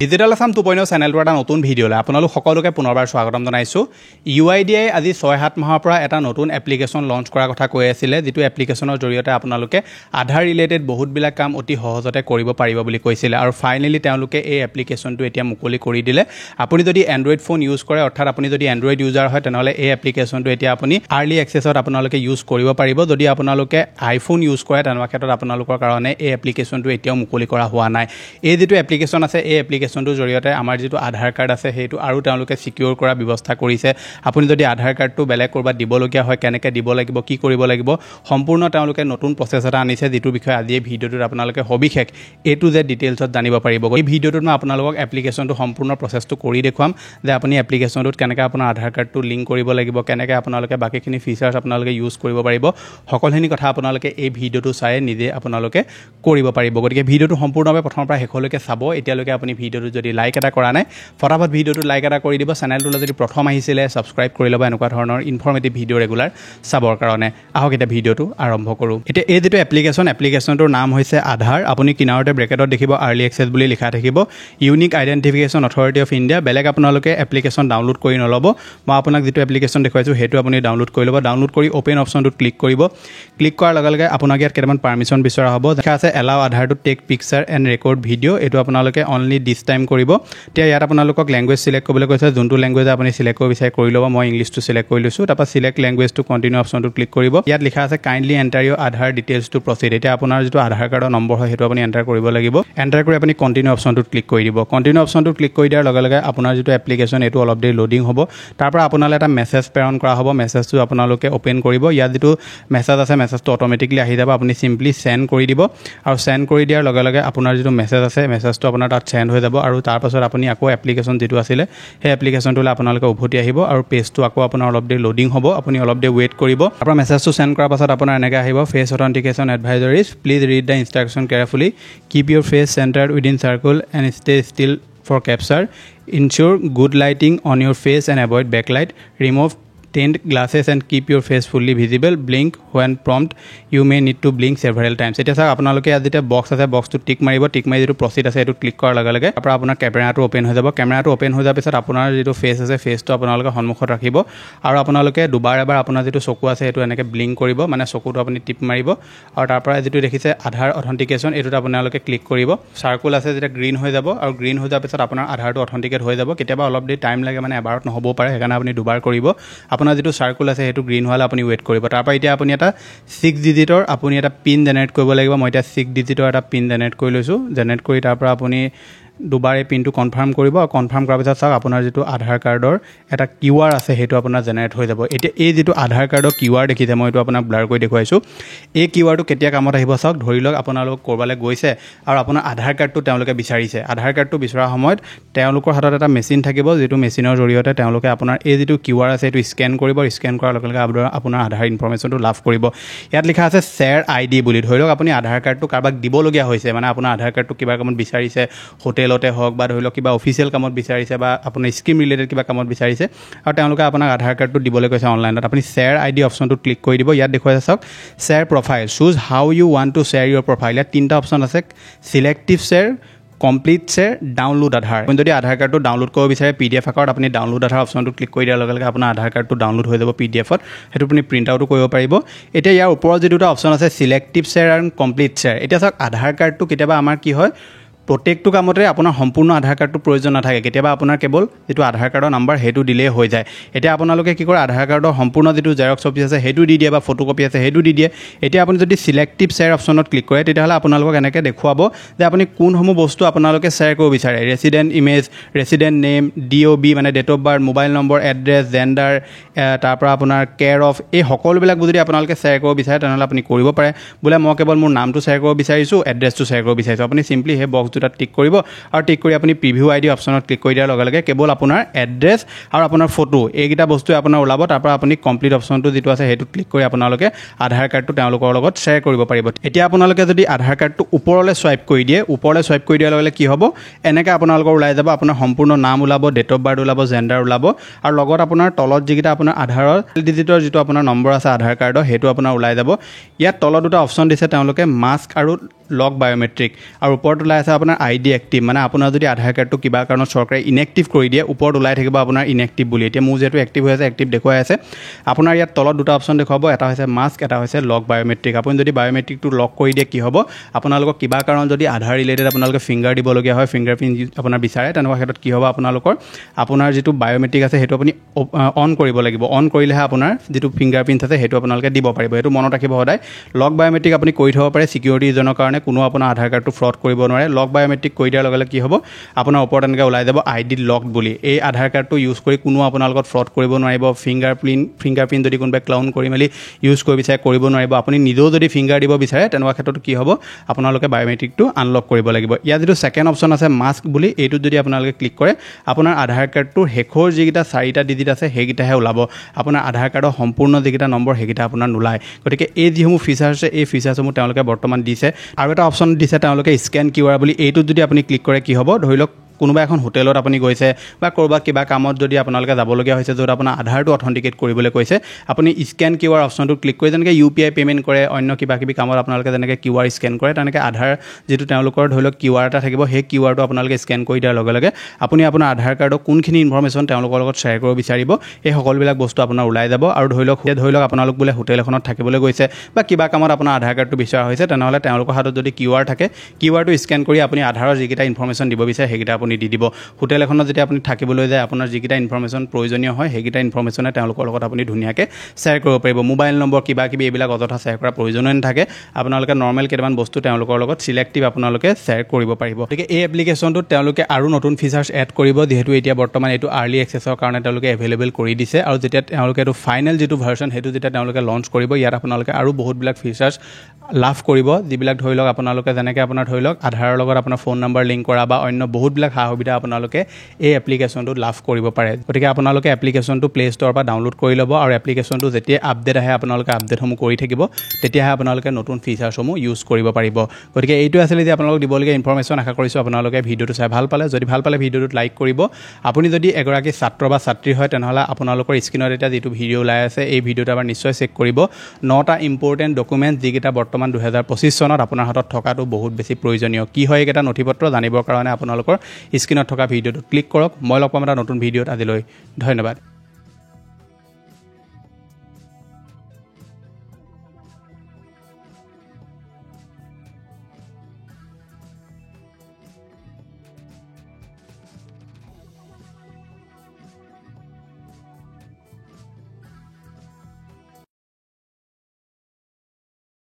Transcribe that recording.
Digital Assam 2.0 চেনেলটোৰ এটা নতুন ভিডিঅ'লৈ আপোনালোক সকলোকে পুনৰবাৰ স্বাগতম জনাইছোঁ। UIDAই আজি 6-7 মাহৰ পৰা এটা নতুন এপ্লিকেশ্যন লঞ্চ কৰাৰ কথা কৈ আছিলে, যিটো এপ্লিকেশ্যনৰ জৰিয়তে আপোনালোকে আধাৰ ৰিলেটেড বহুতবিলাক কাম অতি সহজতে কৰিব পাৰিব বুলি কৈছিলে আৰু ফাইনেলি তেওঁলোকে এই এপ্লিকেশ্যনটো এতিয়া মুকলি কৰি দিলে। আপুনি যদি এণ্ড্ৰইড ফোন ইউজ কৰে, অৰ্থাৎ আপুনি যদি এণ্ড্ৰইড ইউজাৰ হয়, তেনেহ'লে এই এপ্লিকেশ্যনটো এতিয়া আপুনি আৰ্লি এক্সেছত আপোনালোকে ইউজ কৰিব পাৰিব। যদি আপোনালোকে আইফোন ইউজ কৰে, তেনেকুৱা ক্ষেত্ৰত আপোনালোকৰ কাৰণে এই এপ্লিকেশ্যনটো এতিয়াও মুকলি কৰা হোৱা নাই। এই যিটো এপ্লিকেশ্যন আছে, এই এপ্লিকেশ্যনটোৰ জৰিয়তে আমাৰ যিটো আধাৰ কাৰ্ড আছে সেইটো আৰু তেওঁলোকে সিকিউৰ কৰা ব্যৱস্থা কৰিছে। আপুনি যদি আধাৰ কাৰ্ডটো বেলেগ ক'ৰবাত দিবলগীয়া হয়, কেনেকৈ দিব লাগিব, কি কৰিব লাগিব, সম্পূৰ্ণ তেওঁলোকে নতুন প্ৰচেছ এটা আনিছে, যিটোৰ বিষয়ে আজি এই ভিডিঅ'টোত আপোনালোকে সবিশেষ A to Z ডিটেইলছত জানিব পাৰিব। এই ভিডিঅ'টোত মই আপোনালোকক এপ্লিকেশ্যনটো সম্পূৰ্ণ প্ৰচেছটো কৰি দেখুৱাম যে আপুনি এপ্লিকেশ্যনটোত কেনেকৈ আপোনাৰ আধাৰ কাৰ্ডটো লিংক কৰিব লাগিব, কেনেকৈ আপোনালোকে বাকীখিনি ফিচাৰ্ছ আপোনালোকে ইউজ কৰিব পাৰিব, সকলোখিনি কথা আপোনালোকে এই ভিডিঅ'টো চাই নিজে আপোনালোকে কৰিব পাৰিব। গতিকে ভিডিঅ'টো সম্পূৰ্ণভাৱে প্ৰথমৰ পৰা শেষলৈকে চাব। এতিয়ালৈকে আপুনি ভিডিঅ'টো যদি লাইক এটা কৰা নাই, ফটাফট ভিডিঅ'টো লাইক এটা কৰি দিব। চেনেলটোলৈ যদি প্ৰথম আহিছিলে ছাবস্ক্ৰাইব কৰি ল'ব এনেকুৱা ধৰণৰ ইনফৰ্মেটিভ ভিডিঅ' ৰেগুলাৰ চাবৰ কাৰণে। আহক এতিয়া ভিডিঅ'টো আৰম্ভ কৰোঁ। এতিয়া এই যিটো এপ্লিকেশ্যনটোৰ নাম হৈছে আধাৰ। আপুনি কিনাৰতে ব্ৰেকেটত দেখিব আৰ্লি এক্সেছ বুলি লিখা থাকিব, unique identification authority of India. বেলেগ আপোনালোকে এপ্লিকেশ্যন ডাউনলোড কৰি নল'ব। মই আপোনাক যিটো এপ্লিকেশ্যন দেখুৱাইছোঁ সেইটো আপুনি ডাউনলোড কৰি ল'ব। ডাউনলোড কৰি অ'পেন অপশ্যনটোত ক্লিক কৰিব। ক্লিক কৰাৰ লগে লগে আপোনাক ইয়াত কেইটামান পাৰ্মিশ্যন বিচৰা হ'ব। দেখা আছে allow Aadhaar to take picture and record video'. এইটো আপোনালোকে অনলি দিছ টাইম কৰিব। এতিয়া ইয়াত আপোনালোকক লেংগুৱেজ চিলেক্ট কৰিবলৈ কৈছে, যোনটো লেংগুৱেজ আপুনি চিলেক্ট কৰিব বিচাৰে কৰি ল'ব। মই ইংলিছটো চিলেক্ট কৰি লৈছোঁ। তাৰপৰা চিলেক্ট লেংগুৱেজটো কণ্টিনিউ অপশ্যনটো ক্লিক কৰিব। ইয়াত লিখা আছে কাইণ্ডলি এণ্টাৰ ইউৰ আধাৰ ডিটেইলছ টু প্ৰচিড। এতিয়া আপোনাৰ যিটো আধাৰ কাৰ্ডৰ নম্বৰ হয় সেইটো আপুনি এণ্টাৰ কৰিব লাগিব। এণ্টাৰ কৰি আপুনি কণ্টিনিউ অপশ্যনটোত ক্লিক কৰি দিব। কণ্টিনিউ অপশ্যনটো ক্লিক কৰি দিয়াৰ লগে লগে আপোনাৰ যিটো এপ্লিকেশ্যন এইটো অলপ দেৰি লোডিং হ'ব। তাৰপৰা আপোনালৈ এটা মেছেজ প্ৰেৰণ কৰা হ'ব। মেছেজটো আপোনালোকে অ'পেন কৰিব। ইয়াত যিটো মেছেজ আছে মেছেজটো অট'মেটিকলি আহি যাব। আপুনি চিম্পলি চেণ্ড কৰি দিব আৰু চেণ্ড কৰি দিয়াৰ লগে লগে আপোনাৰ যিটো মেছেজ আছে মেছেজটো আপোনাৰ তাত চেণ্ড হৈ যাব আৰু তাৰপাছত আপুনি আকৌ এপ্লিকেশ্যন যিটো আছিলে সেই এপ্লিকেশ্যনটোলৈ আপোনালোকে উভতি আহিব আৰু পেজটো আকৌ আপোনাৰ অলপ দেৰি লোডিং হ'ব। আপুনি অলপ দেৰি ৱেইট কৰিব। আপোনাৰ মেছেজটো চেণ্ড কৰাৰ পাছত আপোনাৰ এনেকৈ আহিব, face authentication advisories, please read the instruction carefully, keep your face centered within circle and stay still for capture, ensure good lighting on your face and avoid backlight, remove tinted glasses and keep your face fully visible, blink when prompted, you may need to blink several times. এতিয়া চাওক আপোনালোকে ইয়াত যেতিয়া box আছে বক্সটো টিক মাৰিব। টিক মাৰি যিটো প্ৰচিড আছে এইটো ক্লিক কৰাৰ লগে লগে তাৰপৰা আপোনাৰ কেমেৰাটো অ'পেন হৈ যাব। কেমেৰাটো অ'পেন হৈ যোৱাৰ পিছত আপোনাৰ যিটো ফেচ আছে ফেচটো আপোনালোকে সন্মুখত ৰাখিব আৰু আপোনালোকে দুবাৰ এবাৰ আপোনাৰ যিটো চকু আছে সেইটো এনেকৈ ব্লিংক কৰিব, মানে চকুটো আপুনি টিপ মাৰিব আৰু তাৰপৰা যিটো দেখিছে আধাৰ অথেণ্টিকেশ্যন এইটোত আপোনালোকে ক্লিক কৰিব। চাৰ্কুল আছে যেতিয়া গ্ৰীণ হৈ যাব আৰু গ্ৰীণ হৈ যোৱাৰ পিছত আপোনাৰ আধাৰটো অথেণ্টিকেট হৈ যাব। কেতিয়াবা অলপ দেৰি টাইম লাগে, মানে এবাৰত নহ'বও পাৰে, সেইকাৰণে আপুনি দুবাৰ কৰিব। আপোনাৰ যিটো চাৰ্কুল আছে সেইটো গ্ৰীণ হোৱালে আপুনি ৱেইট কৰিব। তাৰপৰা এতিয়া আপুনি এটা 6 ডিজিটৰ আপুনি এটা পিন জেনেৰেট কৰিব লাগিব। মই এতিয়া 6 ডিজিটৰ এটা পিন জেনেৰেট কৰি লৈছোঁ। জেনেৰেট কৰি তাৰপৰা আপুনি দুবাৰ এই পিনটো কনফাৰ্ম কৰিব আৰু কনফাৰ্ম কৰাৰ পিছত চাওক আপোনাৰ যিটো আধাৰ কাৰ্ডৰ এটা QR আছে সেইটো আপোনাৰ জেনেৰেট হৈ যাব। এতিয়া এই যিটো আধাৰ কাৰ্ডৰ QR দেখিছে, মই এইটো আপোনাক ব্লাৰ কৰি দেখুৱাইছোঁ। এই QRটো কেতিয়া কামত আহিব চাওক। ধৰি লওক আপোনালোক ক'ৰবালৈ গৈছে আৰু আপোনাৰ আধাৰ কাৰ্ডটো তেওঁলোকে বিচাৰিছে। আধাৰ কাৰ্ডটো বিচৰাৰ সময়ত তেওঁলোকৰ হাতত এটা মেচিন থাকিব, যিটো মেচিনৰ জৰিয়তে তেওঁলোকে আপোনাৰ এই যিটো QR আছে সেইটো স্কেন কৰিব। স্কেন কৰাৰ লগে লগে আপোনাৰ আধাৰ ইনফৰ্মেশ্যনটো লাভ কৰিব। ইয়াত লিখা আছে শ্বেয়াৰ ID বুলি। ধৰি লওক আপুনি আধাৰ কাৰ্ডটো কাৰোবাক দিবলগীয়া হৈছে, মানে আপোনাৰ আধাৰ কাৰ্ডটো কিবা কামত বিচাৰিছে, হোটেলতে হওক বা ধৰি লওক কিবা অফিচিয়েল কামত বিচাৰিছে বা আপোনাৰ স্কিম ৰিলেটেড কিবা কামত বিচাৰিছে আৰু তেওঁলোকে আপোনাক আধাৰ কাৰ্ডটো দিবলৈ কৈছে অনলাইনত। আপুনি শ্বেয়াৰ ID অপশ্যনটোত ক্লিক কৰি দিব। ইয়াত দেখুৱাইছে চাওক share profile, choose how you want to share your profile. ইয়াত 3টা অপশ্যন আছে, selective share, complete share, download Aadhaar. আপুনি যদি আধাৰ কাৰ্ডটো ডাউনলোড কৰিব বিচাৰে PDF আকাৰত, আপুনি ডাউনলোড আধাৰ অপশ্যনটো ক্লিক কৰি দিয়াৰ লগে লগে আপোনাৰ আধাৰ কাৰ্ডটো ডাউনলোড হৈ যাব PDFত। সেইটো আপুনি প্ৰিণ্ট আউটো কৰিব পাৰিব। এতিয়া ইয়াৰ ওপৰত যি দুটা অপশ্যন আছে চিলেক্টিভ শ্বেয়াৰ আৰু কমপ্লিট শ্বেয়াৰ। এতিয়া চাওক আধাৰ কাৰ্ডটো কেতিয়াবা আমাৰ কি হয়, প্ৰত্যেকটো কামতে আপোনাৰ সম্পূৰ্ণ আধাৰ কাৰ্ডটো প্ৰয়োজন নাথাকে। কেতিয়াবা আপোনাৰ কেৱল যিটো আধাৰ কাৰ্ডৰ নাম্বাৰ সেইটো দিলেই হৈ যায়। এতিয়া আপোনালোকে কি কৰে, আধাৰ কাৰ্ডৰ সম্পূৰ্ণ যিটো জেৰক্স কপি আছে সেইটো দি দিয়ে বা ফটো কপি আছে সেইটো দি দিয়ে। এতিয়া আপুনি যদি চিলেক্টিভ শ্বেয়াৰ অপশ্যনত ক্লিক কৰে তেতিয়াহ'লে আপোনালোকক এনেকৈ দেখুৱাব যে আপুনি কোনসমূহ বস্তু আপোনালোকে শ্বেয়াৰ কৰিব বিচাৰে। Resident image, resident name, DOB মানে date of birth, mobile number, address, gender, তাৰপৰা আপোনাৰ কেয়াৰ অফ, এই সকলোবিলাক যদি আপোনালোকে শ্বেয়াৰ কৰিব বিচাৰে তেনেহ'লে আপুনি কৰিব পাৰে। বোলে মই কেৱল মোৰ নামটো শ্বেয়াৰ কৰিব বিচাৰিছোঁ, এড্ৰেছটো শ্বেয়াৰ কৰিব বিচাৰিছোঁ, আপুনি চিম্পলি সেই বক্স দুটাত টিক কৰিব আৰু টিক কৰি আপুনি প্ৰিভিউ ID অপশ্যনত ক্লিক কৰি দিয়াৰ লগে লগে কেৱল আপোনাৰ এড্ৰেছ আৰু আপোনাৰ ফটো এইকেইটা বস্তুৱে আপোনাৰ ওলাব। তাৰপৰা আপুনি কমপ্লিট অপশ্যনটো যিটো আছে সেইটো ক্লিক কৰি আপোনালোকে আধাৰ কাৰ্ডটো তেওঁলোকৰ লগত শ্বেয়াৰ কৰিব পাৰিব। এতিয়া আপোনালোকে যদি আধাৰ কাৰ্ডটো ওপৰলৈ চুৱাইপ কৰি দিয়ে, ওপৰলৈ চুৱাইপ কৰি দিয়াৰ লগে লগে কি হ'ব, এনেকৈ আপোনালোকৰ ওলাই যাব, আপোনাৰ সম্পূৰ্ণ নাম ওলাব, ডেট অফ বাৰ্থ ওলাব, জেণ্ডাৰ ওলাব আৰু লগত আপোনাৰ তলত যিকেইটা আপোনাৰ আধাৰৰ ডিজিটৰ যিটো আপোনাৰ নম্বৰ আছে আধাৰ কাৰ্ডৰ সেইটো আপোনাৰ ওলাই যাব। ইয়াত তলত দুটা অপশ্যন দিছে তেওঁলোকে, মাস্ক আৰু লক বায়োমেট্ৰিক, আৰু ওপৰত ওলাই আছে আপোনাৰ আইডি এক্টিভ মানে আপোনাৰ যদি আধাৰ কাৰ্ডটো কিবা কাৰণত চৰকাৰে ইনএক্টিভ কৰি দিয়ে ওপৰত ওলাই থাকিব আপোনাৰ ইনএক্টিভ বুলি এতিয়া মোৰ যেটো এক্টিভ হৈ আছে এক্টিভ দেখুৱাই আছে আপোনাৰ ইয়াত তলত দুটা অপচন দেখুৱাব এটা হৈছে মাস্ক এটা হৈছে লক বায়োমেট্ৰিক আপুনি যদি বায়োমেট্ৰিকটো লক কৰি দিয়ে কি হ'ব আপোনালোকৰ কিবা কাৰণ যদি আধাৰ ৰিলেটেড আপোনালোকে ফিংগাৰ দিবলগীয়া হয় ফিংগাৰপ্ৰিন্ট আপোনাৰ বিচাৰে তেনেকুৱা ক্ষেত্ৰত কি হ'ব আপোনাৰ যিটো বায়োমেট্ৰিক আছে সেইটো আপুনি অন কৰিব লাগিব অন কৰিলেহে আপোনাৰ যিটো ফিংগাৰপ্ৰিন্ট আছে সেইটো আপোনালোকে দিব পাৰিব সেইটো মনত ৰাখিব সদায় লক বায়োমেট্ৰিক আপুনি কৰি থব পাৰে সিকিউৰিটি জনৰ কাৰণে কোনো আপোনাৰ আধাৰ কাৰ্ডটো ফ্ৰড কৰিব নোৱাৰে লক বায়োমেট্ৰিক কৰি দিয়াৰ লগে লগে কি হ'ব আপোনাৰ ওপৰত এনেকৈ ওলাই যাব আইডি লকড বুলি এই আধাৰ কাৰ্ডটো ইউজ কৰি কোনো আপোনাৰ লগত ফ্ৰড কৰিব নোৱাৰিব ফিংগাৰপ্ৰিন্ট যদি কোনোবাই ক্লাউন কৰি মেলি ইউজ কৰিব বিচাৰে কৰিব নোৱাৰিব আপুনি নিজেও যদি ফিংগাৰ দিব বিচাৰে তেনেকুৱা ক্ষেত্ৰত কি হ'ব আপোনালোকে বায়োমেট্ৰিকটো আনলক কৰিব লাগিব ইয়াত যিটো সেকেন্ড অপচন আছে মাস্ক বুলি এইটোত যদি আপোনালোকে ক্লিক কৰে আপোনাৰ আধাৰ কাৰ্ডটোৰ শেষৰ যিকেইটা 4টা ডিজিট আছে সেইকেইটাহে ওলাব আপোনাৰ আধাৰ কাৰ্ডৰ সম্পূৰ্ণ যিকেইটা নম্বৰ সেইকেইটা আপোনাৰ নোলায় গতিকে এই যিসমূহ ফিচাৰ আছে এই ফিচাৰসমূহ তেওঁলোকে বৰ্তমান দিছে আৰু এটা অপচন দিছে তেওঁলোকে স্ক্যান কিউআৰ বুলি এইটোত যদি আপুনি ক্লিক কৰে কি হ'ব ধৰি লওক কোনোবা এখন হোটেলত আপুনি গৈছে বা কৰবাত কিবা কামত যদি আপোনালোকে যাবলগীয়া হৈছে য'ত আপোনাৰ আধাৰটো অথেন্টিকেট কৰিবলৈ কৈছে আপুনি স্ক্যান কিউআৰ অপচনটো ক্লিক কৰি যেনেকৈ ইউপিআই পেমেন্ট কৰে অন্য কিবা কিবি কামত আপোনালোকে যেনেকৈ কিউআৰ স্ক্যান কৰে তেনেকৈ আধাৰ যিটো তেওঁলোকৰ ধৰি লওক কিউআৰ এটা থাকিব সেই কিউআৰটো আপোনালোকে স্ক্যান কৰি দিয়াৰ লগে লগে আপুনি আপোনাৰ আধাৰ কাৰ্ডৰ কোনখিনি ইনফৰমেশ্যন তেওঁলোকৰ লগত শ্বেয়াৰ কৰিব বিচাৰিব এই সকলোবিলাক বস্তু আপোনাৰ ওলাই যাব আৰু ধৰি লওক আপোনালোক বোলে হোটেল এখনত থাকিবলৈ গৈছে বা কিবা কামত আপোনাৰ আধাৰ কাৰ্ডটো বিচৰা হৈছে তেনেহ'লে তেওঁলোকৰ হাতত যদি কিউআৰ থাকে কিউআৰটো স্ক্যান কৰি আপুনি আধাৰৰ যিকেইটা ইনফৰমেশ্যন দিব বিচাৰে সেইকেইটা আপুনি দি দিব হোটেল এখনত যেতিয়া আপুনি থাকিবলৈ যায় আপোনাৰ যিকেইটা ইনফৰমেশ্যন প্ৰয়োজনীয় হয় সেইকেইটা ইনফৰমেশ্যনে তেওঁলোকৰ লগত আপুনি ধুনীয়াকৈ শ্বেয়াৰ কৰিব পাৰিব মোবাইল নম্বৰ কিবা কিবি এইবিলাক অযথা শ্বেয়াৰ কৰা প্ৰয়োজনীয় নাথাকে আপোনালোকে নৰ্মেল কেইটামান বস্তু তেওঁলোকৰ লগত সিলেক্টিভ আপোনালোকে শ্বেয়াৰ কৰিব পাৰিব গতিকে এই এপ্লিকেশ্যনটোত তেওঁলোকে আৰু নতুন ফিচাৰ্ছ এড কৰিব যিহেতু এতিয়া বৰ্তমান এইটো আৰ্লি এক্সেছৰ কাৰণে তেওঁলোকে এভেইলেবল কৰি দিছে আৰু যেতিয়া তেওঁলোকে এইটো ফাইনেল যিটো ভাৰ্চন সেইটো যেতিয়া তেওঁলোকে লঞ্চ কৰিব ইয়াত আপোনালোকে আৰু বহুতবিলাক ফিচাৰ্ছ লাভ কৰিব যিবিলাক ধৰি লওক আপোনালোকে যেনেকৈ আপোনাৰ ধৰি লওক আধাৰৰ লগত আপোনাৰ ফোন নম্বৰ লিংক কৰা বা অন্য বহুতবিলাক সা সুবিধা আপোনালোকে এই এপ্লিকেশ্যনটো লাভ কৰিব পাৰে গতিকে আপোনালোকে এপ্লিকেশ্যনটো প্লে ষ্ট'ৰৰ পৰা ডাউনলোড কৰি ল'ব আৰু এপ্লিকেশ্যনটো যেতিয়া আপডেট আহে আপোনালোকে আপডেটসমূহ কৰি থাকিব তেতিয়াহে আপোনালোকে নতুন ফিচাৰ্ছসমূহ ইউজ কৰিব পাৰিব গতিকে এইটো আছিলে যে আপোনালোকক দিবলগীয়া ইনফৰমেশ্যন আশা কৰিছোঁ আপোনালোকে ভিডিঅ'টো চাই ভাল পালে যদি ভাল পালে ভিডিঅ'টোত লাইক কৰিব আপুনি যদি এগৰাকী ছাত্ৰ বা ছাত্ৰী হয় তেনেহ'লে আপোনালোকৰ স্ক্ৰীনত এতিয়া যিটো ভিডিঅ' ওলাই আছে এই ভিডিঅ'টো এবাৰ নিশ্চয় চেক কৰিব 9টা ইম্পৰ্টেণ্ট ডকুমেণ্ট যিকেইটা বৰ্তমান 2025 চনত আপোনাৰ হাতত থকাটো বহুত বেছি প্ৰয়োজনীয় কি হয় এইকেইটা নথিপত্ৰ জানিবৰ কাৰণে আপোনালোকৰ স্ক্ৰীনত থকা ভিডিঅ'টো ক্লিক কৰক মই লগ পাম এটা নতুন ভিডিঅ'ত আজিলৈ ধন্যবাদ